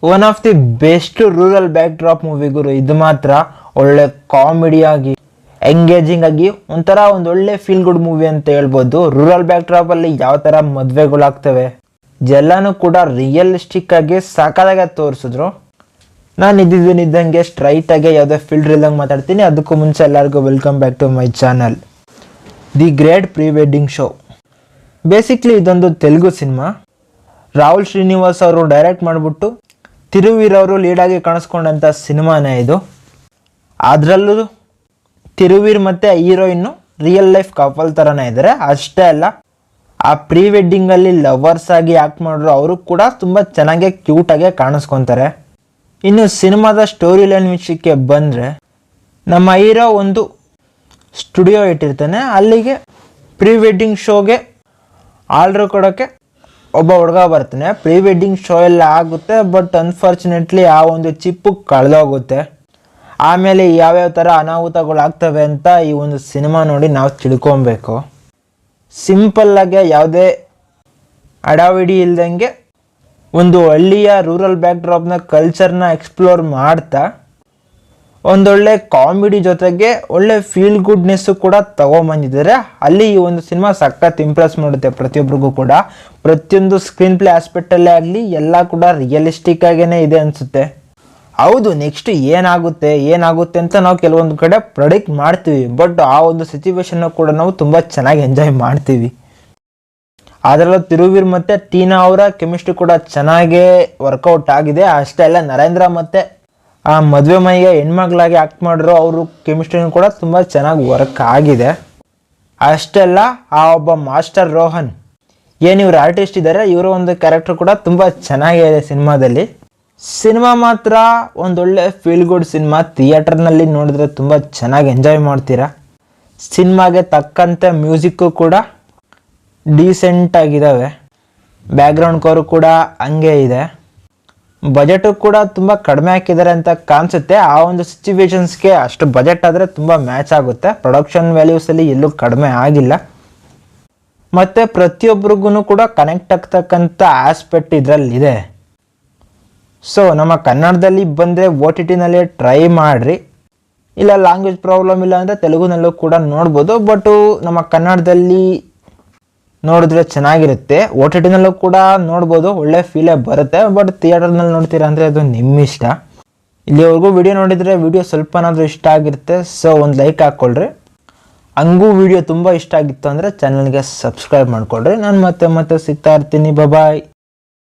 One of the best rural backdrop movie ಗುರು. ಇದು ಮಾತ್ರ ಒಳ್ಳೆ ಕಾಮಿಡಿಯಾಗಿ ಎಂಗೇಜಿಂಗ್ ಆಗಿ ಒಂಥರ ಒಂದು ಒಳ್ಳೆ ಫೀಲ್ ಗುಡ್ ಮೂವಿ ಅಂತ ಹೇಳ್ಬೋದು. ರೂರಲ್ ಬ್ಯಾಕ್ ಡ್ರಾಪ್ ಅಲ್ಲಿ ಯಾವ ತರ ಮದುವೆಗಳಾಗ್ತವೆ ಎಲ್ಲಾನು ಕೂಡ ರಿಯಲಿಸ್ಟಿಕ್ ಆಗಿ ಸಾಕಾದಾಗ ತೋರಿಸಿದ್ರು. ನಾನು ಇದ್ದಂಗೆ ಸ್ಟ್ರೈಟ್ ಆಗಿ ಯಾವುದೇ ಫಿಲ್ಟರ್ ಇಲ್ದಂಗೆ ಮಾತಾಡ್ತೀನಿ. ಅದಕ್ಕೂ ಮುಂಚೆ ಎಲ್ಲರಿಗೂ welcome back to my channel the great pre wedding show. Basically ಇದೊಂದು ತೆಲುಗು ಸಿನಿಮಾ. ರಾಹುಲ್ ಶ್ರೀನಿವಾಸ್ ಅವರು ಡೈರೆಕ್ಟ್ ಮಾಡಿಬಿಟ್ಟು ತಿರುವೀರ್ ಅವರು ಲೀಡಾಗಿ ಕಾಣಿಸ್ಕೊಂಡಂಥ ಸಿನಿಮಾನೇ ಇದು. ಅದರಲ್ಲೂ ತಿರುವೀರ್ ಮತ್ತು ಹೀರೋಯಿನ್ನು ರಿಯಲ್ ಲೈಫ್ ಕಪಲ್ ಥರನೇ ಇದ್ದಾರೆ. ಅಷ್ಟೇ ಅಲ್ಲ, ಆ ಪ್ರೀ ವೆಡ್ಡಿಂಗಲ್ಲಿ ಲವರ್ಸ್ ಆಗಿ ಆ್ಯಕ್ಟ್ ಮಾಡಿದ್ರು ಅವರು ಕೂಡ ತುಂಬ ಚೆನ್ನಾಗಿ ಕ್ಯೂಟಾಗೆ ಕಾಣಿಸ್ಕೊತಾರೆ. ಇನ್ನು ಸಿನಿಮಾದ ಸ್ಟೋರಿ ಲೈನ್ ವಿಷಯಕ್ಕೆ ಬಂದರೆ, ನಮ್ಮ ಹೀರೋ ಒಂದು ಸ್ಟುಡಿಯೋ ಇಟ್ಟಿರ್ತಾನೆ. ಅಲ್ಲಿಗೆ ಪ್ರೀ ವೆಡ್ಡಿಂಗ್ ಶೋಗೆ ಆರ್ಡ್ರ್ ಕೊಡೋಕ್ಕೆ ಒಬ್ಬ ಹುಡುಗ ಬರ್ತಾನೆ. ಪ್ರೀ ವೆಡ್ಡಿಂಗ್ ಶೋ ಎಲ್ಲ ಆಗುತ್ತೆ, ಬಟ್ ಅನ್ಫಾರ್ಚುನೇಟ್ಲಿ ಆ ಒಂದು ಚಿಪ್ಪು ಕಳೆದೋಗುತ್ತೆ. ಆಮೇಲೆ ಯಾವ್ಯಾವ ಥರ ಅನಾಹುತಗಳಾಗ್ತವೆ ಅಂತ ಈ ಒಂದು ಸಿನಿಮಾ ನೋಡಿ ನಾವು ತಿಳ್ಕೊಬೇಕು. ಸಿಂಪಲ್ಲಾಗೆ ಯಾವುದೇ ಅಡಾವಿಡಿ ಇಲ್ದಂಗೆ ಒಂದು ಹಳ್ಳಿಯ ರೂರಲ್ ಬ್ಯಾಕ್ ಡ್ರಾಪ್ನ ಕಲ್ಚರ್ನ ಎಕ್ಸ್ಪ್ಲೋರ್ ಮಾಡ್ತಾ ಒಂದೊಳ್ಳೆ ಕಾಮಿಡಿ ಜೊತೆಗೆ ಒಳ್ಳೆ ಫೀಲ್ ಗುಡ್ನೆಸ್ಸು ಕೂಡ ತಗೊಂಬಂದಿದ್ದಾರೆ. ಅಲ್ಲಿ ಈ ಒಂದು ಸಿನಿಮಾ ಸಖತ್ ಇಂಪ್ರೆಸ್ ಮಾಡುತ್ತೆ ಪ್ರತಿಯೊಬ್ಬರಿಗೂ ಕೂಡ. ಪ್ರತಿಯೊಂದು ಸ್ಕ್ರೀನ್ ಪ್ಲೇ ಆಸ್ಪೆಕ್ಟಲ್ಲೇ ಆಗಲಿ ಎಲ್ಲ ಕೂಡ ರಿಯಲಿಸ್ಟಿಕ್ ಆಗೇ ಇದೆ ಅನಿಸುತ್ತೆ. ಹೌದು, ನೆಕ್ಸ್ಟ್ ಏನಾಗುತ್ತೆ ಅಂತ ನಾವು ಕೆಲವೊಂದು ಕಡೆ ಪ್ರೆಡಿಕ್ಟ್ ಮಾಡ್ತೀವಿ, ಬಟ್ ಆ ಒಂದು ಸಿಚುವೇಶನ್ನ ಕೂಡ ನಾವು ತುಂಬ ಚೆನ್ನಾಗಿ ಎಂಜಾಯ್ ಮಾಡ್ತೀವಿ. ಅದರಲ್ಲೂ ತಿರುವೀರ್ ಮತ್ತು ಟೀನಾ ಅವರ ಕೆಮಿಸ್ಟ್ರಿ ಕೂಡ ಚೆನ್ನಾಗೇ ವರ್ಕೌಟ್ ಆಗಿದೆ. ಅಷ್ಟೇ ಅಲ್ಲ, ನರೇಂದ್ರ ಮತ್ತು ಆ ಮದುವೆ ಮೈಗೆ ಹೆಣ್ಮಗಳಾಗಿ ಆ್ಯಕ್ಟ್ ಮಾಡಿರೋ ಅವರು ಕೆಮಿಸ್ಟ್ರಿನೂ ಕೂಡ ತುಂಬ ಚೆನ್ನಾಗಿ ವರ್ಕ್ ಆಗಿದೆ. ಅಷ್ಟೇ ಅಲ್ಲ, ಆ ಒಬ್ಬ ಮಾಸ್ಟರ್ ರೋಹನ್ ಇವರು ಆರ್ಟಿಸ್ಟ್ ಇದ್ದಾರೆ, ಇವರ ಒಂದು ಕ್ಯಾರೆಕ್ಟರ್ ಕೂಡ ತುಂಬ ಚೆನ್ನಾಗಿದೆ ಸಿನಿಮಾದಲ್ಲಿ. ಸಿನಿಮಾ ಮಾತ್ರ ಒಂದೊಳ್ಳೆ ಫೀಲ್ ಗುಡ್ ಸಿನಿಮಾ. ಥಿಯೇಟರ್ನಲ್ಲಿ ನೋಡಿದ್ರೆ ತುಂಬ ಚೆನ್ನಾಗಿ ಎಂಜಾಯ್ ಮಾಡ್ತೀರಾ. ಸಿನಿಮಾಗೆ ತಕ್ಕಂತೆ ಮ್ಯೂಸಿಕ್ಕು ಕೂಡ ಡೀಸೆಂಟ್ ಆಗಿದ್ದಾವೆ. ಬ್ಯಾಕ್ಗ್ರೌಂಡ್ ಸ್ಕೋರು ಕೂಡ ಹಂಗೆ ಇದೆ. ಬಜೆಟು ಕೂಡ ತುಂಬ ಕಡಿಮೆ ಹಾಕಿದ್ದಾರೆ ಅಂತ ಕಾಣಿಸುತ್ತೆ. ಆ ಒಂದು ಸಿಚುವೇಶನ್ಸ್ಗೆ ಅಷ್ಟು ಬಜೆಟ್ ಆದರೆ ತುಂಬ ಮ್ಯಾಚ್ ಆಗುತ್ತೆ. ಪ್ರೊಡಕ್ಷನ್ ವ್ಯಾಲ್ಯೂಸಲ್ಲಿ ಎಲ್ಲೂ ಕಡಿಮೆ ಆಗಿಲ್ಲ. ಮತ್ತು ಪ್ರತಿಯೊಬ್ಬರಿಗೂ ಕೂಡ ಕನೆಕ್ಟ್ ಆಗ್ತಕ್ಕಂಥ ಆಸ್ಪೆಕ್ಟ್ ಇದರಲ್ಲಿದೆ. ಸೊ ನಮ್ಮ ಕನ್ನಡದಲ್ಲಿ ಬಂದರೆ OTTನಲ್ಲಿ ಟ್ರೈ ಮಾಡಿರಿ. ಇಲ್ಲ ಲ್ಯಾಂಗ್ವೇಜ್ ಪ್ರಾಬ್ಲಮ್ ಇಲ್ಲ ಅಂದರೆ ತೆಲುಗುನಲ್ಲೂ ಕೂಡ ನೋಡ್ಬೋದು. ಬಟ್ಟು ನಮ್ಮ ಕನ್ನಡದಲ್ಲಿ ನೋಡಿದ್ರೆ ಚೆನ್ನಾಗಿರುತ್ತೆ. OTTನಲ್ಲೂ ಕೂಡ ನೋಡ್ಬೋದು, ಒಳ್ಳೆ ಫೀಲೇ ಬರುತ್ತೆ. ಬಟ್ ಥಿಯೇಟರ್ನಲ್ಲಿ ನೋಡ್ತೀರಾ ಅಂದರೆ ಅದು ನಿಮ್ಮ ಇಷ್ಟ. ಇಲ್ಲಿವರೆಗೂ ವಿಡಿಯೋ ನೋಡಿದರೆ ವಿಡಿಯೋ ಸ್ವಲ್ಪನಾದರೂ ಇಷ್ಟ ಆಗಿರುತ್ತೆ. ಸೊ ಒಂದು ಲೈಕ್ ಹಾಕ್ಕೊಳ್ರಿ. ಹಂಗೂ ವಿಡಿಯೋ ತುಂಬ ಇಷ್ಟ ಆಗಿತ್ತು ಅಂದರೆ ಚಾನಲ್ಗೆ ಸಬ್ಸ್ಕ್ರೈಬ್ ಮಾಡ್ಕೊಳ್ರಿ. ನಾನು ಮತ್ತೆ ಸಿಗ್ತಾ ಇರ್ತೀನಿ. ಬಾಯ್.